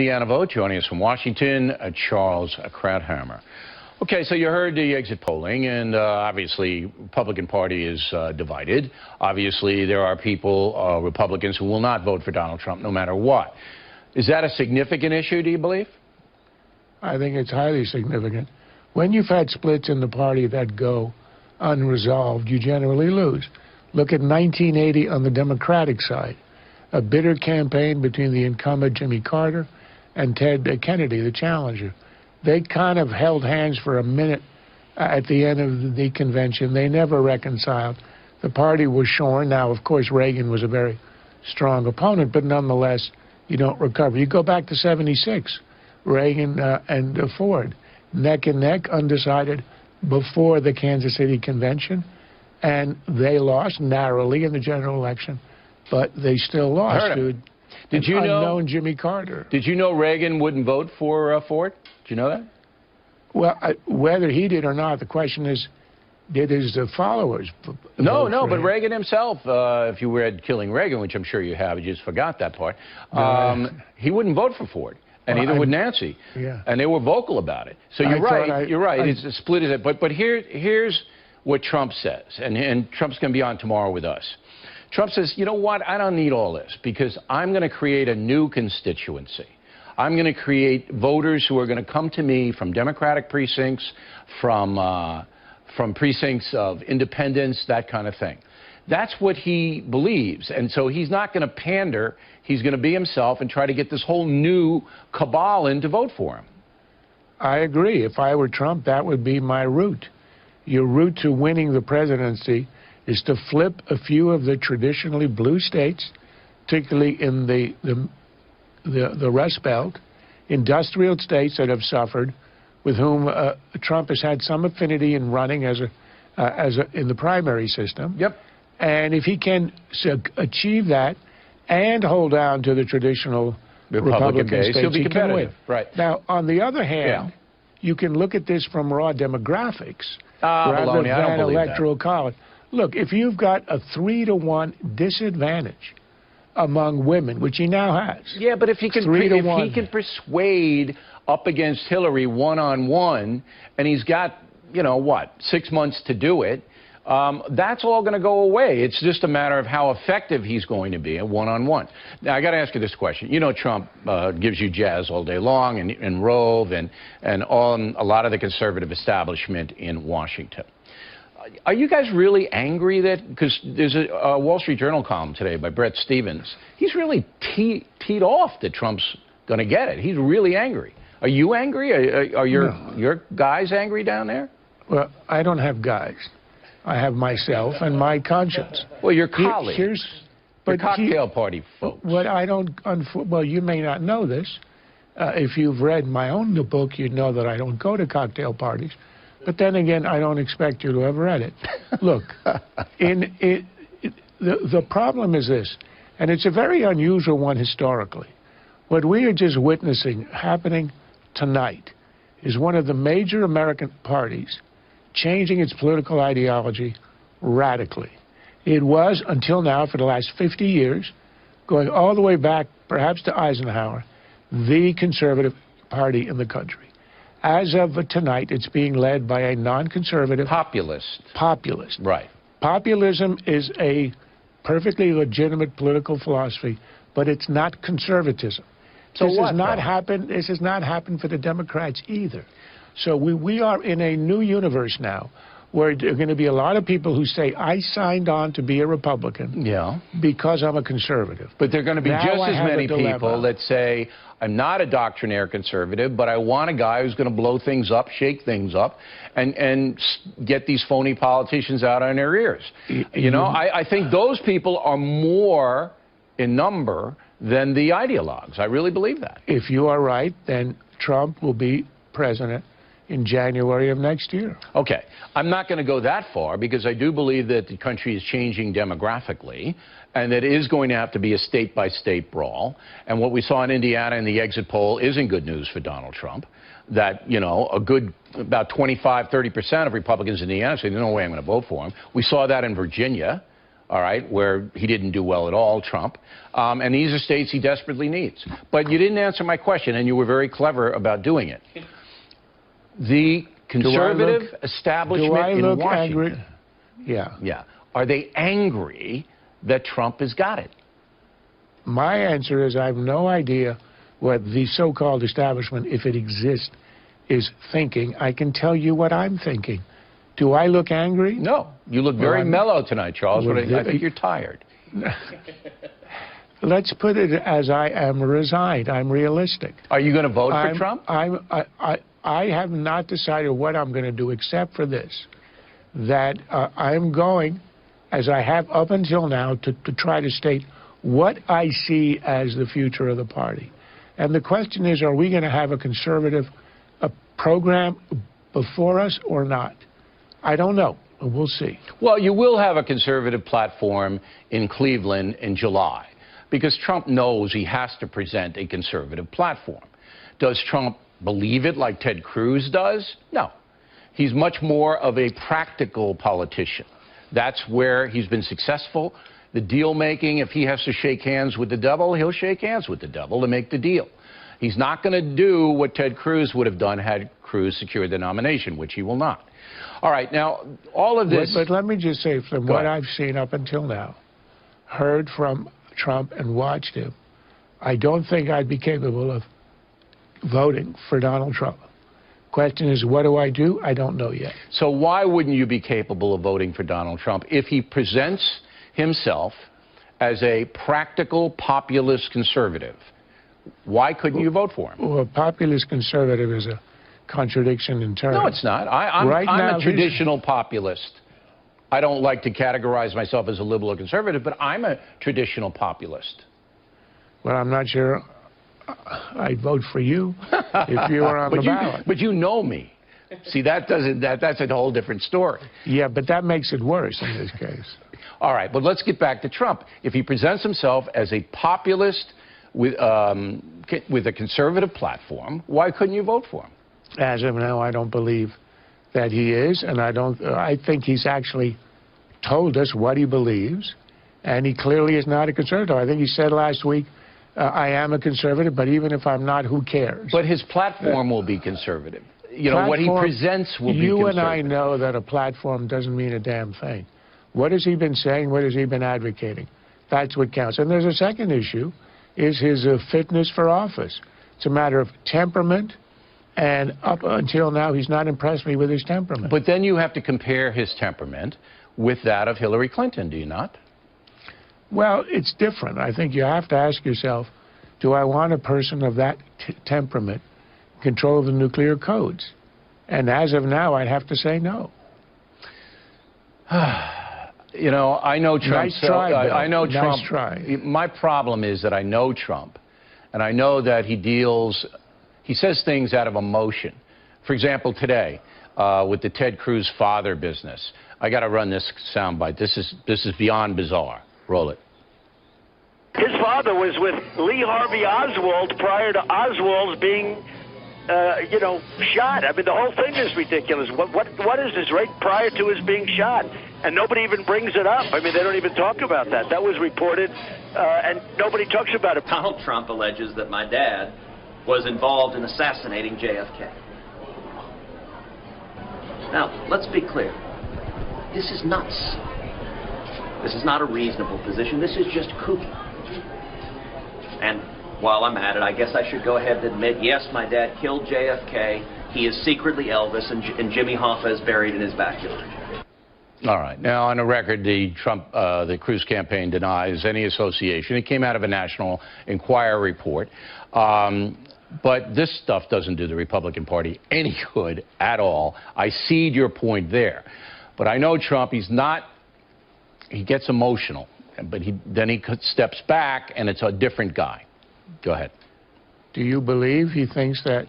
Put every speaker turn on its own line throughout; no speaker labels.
Indiana vote. Joining us from Washington, Charles Krauthammer. Okay, so you heard the exit polling, and obviously, Republican Party is divided. Obviously, there are people, Republicans, who will not vote for Donald Trump no matter what. Is that a significant issue, do you believe?
I think it's highly significant. When you've had splits in the party that go unresolved, you generally lose. Look at 1980 on the Democratic side. A bitter campaign between the incumbent Jimmy Carter and Ted Kennedy, the challenger. They kind of held hands for a minute at the end of the convention. They never reconciled. The party was shorn. Now, of course, Reagan was a very strong opponent, but nonetheless, you don't recover. You go back to '76, Reagan and Ford, neck and neck, undecided before the Kansas City convention, and they lost narrowly in the general election, but they still lost to unknown Jimmy Carter.
Did you know Reagan wouldn't vote for Ford? Did you know that?
Well, whether he did or not, the question is, did his followers
No, but Reagan himself, if you read Killing Reagan, which I'm sure you have, you just forgot that part, he wouldn't vote for Ford. And neither would Nancy.
Yeah.
And they were vocal about it. So you're right. It's a split. But here's what Trump says, and Trump's going to be on tomorrow with us. Trump says, you know what, I don't need all this because I'm going to create a new constituency. I'm going to create voters who are going to come to me from Democratic precincts, from precincts of independents, that kind of thing. That's what he believes. And so he's not going to pander. He's going to be himself and try to get this whole new cabal in to vote for him.
I agree. If I were Trump, that would be my route. Your route to winning the presidency is to flip a few of the traditionally blue states, particularly in the Rust Belt, industrial states that have suffered, with whom Trump has had some affinity in running in the primary system.
Yep.
And if he can achieve that and hold on to the traditional Republican
base,
states,
he'll be competitive.
He can win.
Right.
Now, on the other hand, you can look at this from raw demographics rather than electoral college. Look, if you've got a 3-to-1 disadvantage among women, which he now has.
Yeah, but if he can persuade up against Hillary one-on-one, and he's got, you know, what, 6 months to do it, that's all going to go away. It's just a matter of how effective he's going to be at one-on-one. Now, I got to ask you this question. You know, Trump gives you jazz all day long, and Rove, and on a lot of the conservative establishment in Washington. Are you guys really angry that, because there's a Wall Street Journal column today by Bret Stephens, he's really teed off that Trump's going to get it. He's really angry. Are you angry? Are your guys angry down there?
Well, I don't have guys. I have myself and my conscience.
Well, your colleagues, your cocktail party folks.
What I don't, well, you may not know this. If you've read my own book, you'd know that I don't go to cocktail parties. But then again, I don't expect you to have read it. Look, the problem is this, and it's a very unusual one historically. What we are just witnessing happening tonight is one of the major American parties changing its political ideology radically. It was, until now, for the last 50 years, going all the way back, perhaps to Eisenhower, the conservative party in the country. As of tonight, it's being led by a non-conservative...
Populist.
Populist.
Right.
Populism is a perfectly legitimate political philosophy, but it's not conservatism.
So
this has not happened for the Democrats either. So we are in a new universe now where there are going to be a lot of people who say, I signed on to be a Republican because I'm a conservative.
But there are going to be just as many people that say, I'm not a doctrinaire conservative, but I want a guy who's going to blow things up, shake things up, and get these phony politicians out on their ears. You know, I think those people are more in number than the ideologues. I really believe that.
If you are right, then Trump will be president in January of next year.
Okay. I'm not going to go that far because I do believe that the country is changing demographically and that it is going to have to be a state-by-state brawl. And what we saw in Indiana in the exit poll isn't good news for Donald Trump. That, you know, about 25, 30% of Republicans in Indiana say, there's no way I'm going to vote for him. We saw that in Virginia. all right, where he didn't do well at all, Trump. And these are states he desperately needs. But you didn't answer my question, and you were very clever about doing it. The conservative establishment in Washington.
Angry? Yeah.
Yeah. Are they angry that Trump has got it?
My answer is I have no idea what the so-called establishment, if it exists, is thinking. I can tell you what I'm thinking. Do I look angry?
No. You look very mellow tonight, Charles, but I think you're tired.
Let's put it as I am resigned. I'm realistic.
Are you going to vote for Trump?
I have not decided what I'm going to do except for this, that I'm going, as I have up until now, to try to state what I see as the future of the party. And the question is, are we going to have a conservative program before us or not? I don't know. We'll see.
Well, you will have a conservative platform in Cleveland in July, because Trump knows he has to present a conservative platform. Does Trump believe it like Ted Cruz does? No. He's much more of a practical politician. That's where he's been successful. The deal making, if he has to shake hands with the devil, he'll shake hands with the devil to make the deal. He's not going to do what Ted Cruz would have done had Cruz secured the nomination, which he will not. All right, now, all of this...
But let me just say, from what I've seen up until now, heard from Trump and watched him, I don't think I'd be capable of voting for Donald Trump. Question is, what do? I don't know yet.
So why wouldn't you be capable of voting for Donald Trump if he presents himself as a practical populist conservative? Why couldn't you vote for him?
Well, a populist conservative is a contradiction in terms.
No, it's not. I'm a traditional populist. I don't like to categorize myself as a liberal or conservative, but I'm a traditional populist.
Well, I'm not sure I'd vote for you if you were on the ballot.
But you know me. See, that's a whole different story.
Yeah, but that makes it worse in this case.
All right, but let's get back to Trump. If he presents himself as a populist with a conservative platform, why couldn't you vote for him?
As of now, I don't believe that he is, and I think he's actually told us what he believes, and he clearly is not a conservative. I think he said last week, I am a conservative, but even if I'm not, who cares?
But his platform will be conservative. You know, what he presents will be conservative.
You and I know that a platform doesn't mean a damn thing. What has he been saying? What has he been advocating? That's what counts. And there's a second issue, is his fitness for office. It's a matter of temperament, and up until now, he's not impressed me with his temperament.
But then you have to compare his temperament with that of Hillary Clinton, do you not?
Well, it's different. I think you have to ask yourself, do I want a person of that temperament in control of the nuclear codes? And as of now, I'd have to say no.
You know, I know Trump.
Nice try,
I know Trump.
Nice try.
My problem is that I know Trump, and I know that he says things out of emotion. For example, today, with the Ted Cruz father business, I got to run this soundbite. This is beyond bizarre. Roll it.
His father was with Lee Harvey Oswald prior to Oswald's being, shot. I mean, the whole thing is ridiculous. What is this, right prior to his being shot? And nobody even brings it up. I mean, they don't even talk about that. That was reported, and nobody talks about it.
Donald Trump alleges that my dad was involved in assassinating JFK. Now, let's be clear. This is nuts. This is not a reasonable position. This is just kooky. And while I'm at it, I guess I should go ahead and admit, yes, my dad killed JFK. He is secretly Elvis, and Jimmy Hoffa is buried in his backyard.
All right. Now, on the record, the Cruz campaign denies any association. It came out of a National Enquirer report. But this stuff doesn't do the Republican Party any good at all. I cede your point there. But I know Trump, he gets emotional, but then he steps back, and it's a different guy. Go ahead.
Do you believe he thinks that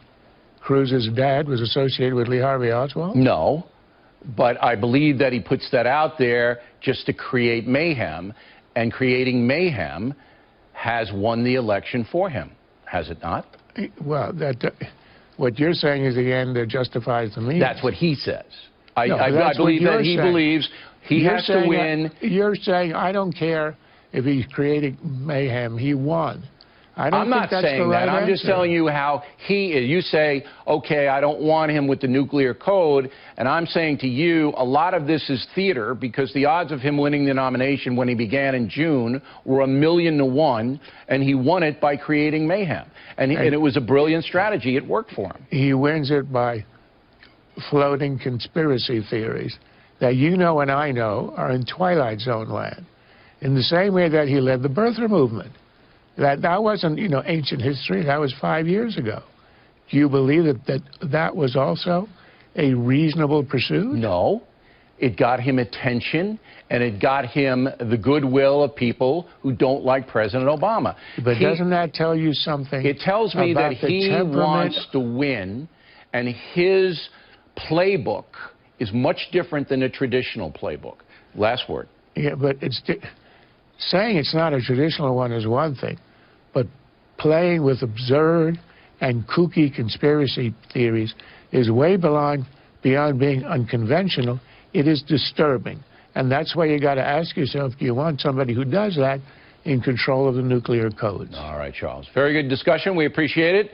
Cruz's dad was associated with Lee Harvey Oswald?
No, but I believe that he puts that out there just to create mayhem, and creating mayhem has won the election for him, has it not?
Well, what you're saying is the end that justifies the means.
That's what he says. I believe that he believes he has to win.
You're saying, I don't care if he's creating mayhem. He won.
I'm not saying that. I'm just telling you how he is. You say, okay, I don't want him with the nuclear code, and I'm saying to you, a lot of this is theater, because the odds of him winning the nomination when he began in June were 1,000,000 to 1, and he won it by creating mayhem. And it was a brilliant strategy. It worked for him.
He wins it by floating conspiracy theories that you know and I know are in Twilight Zone land, in the same way that he led the birther movement. That wasn't, ancient history. That was 5 years ago. Do you believe that was also a reasonable pursuit?
No. It got him attention, and it got him the goodwill of people who don't like President Obama.
But doesn't that tell you something?
It tells me that he wants to win, and his playbook is much different than a traditional playbook. Last word.
Yeah, but saying it's not a traditional one is one thing, but playing with absurd and kooky conspiracy theories is way beyond being unconventional. It is disturbing. And that's why you got to ask yourself, do you want somebody who does that in control of the nuclear codes?
All right, Charles. Very good discussion. We appreciate it.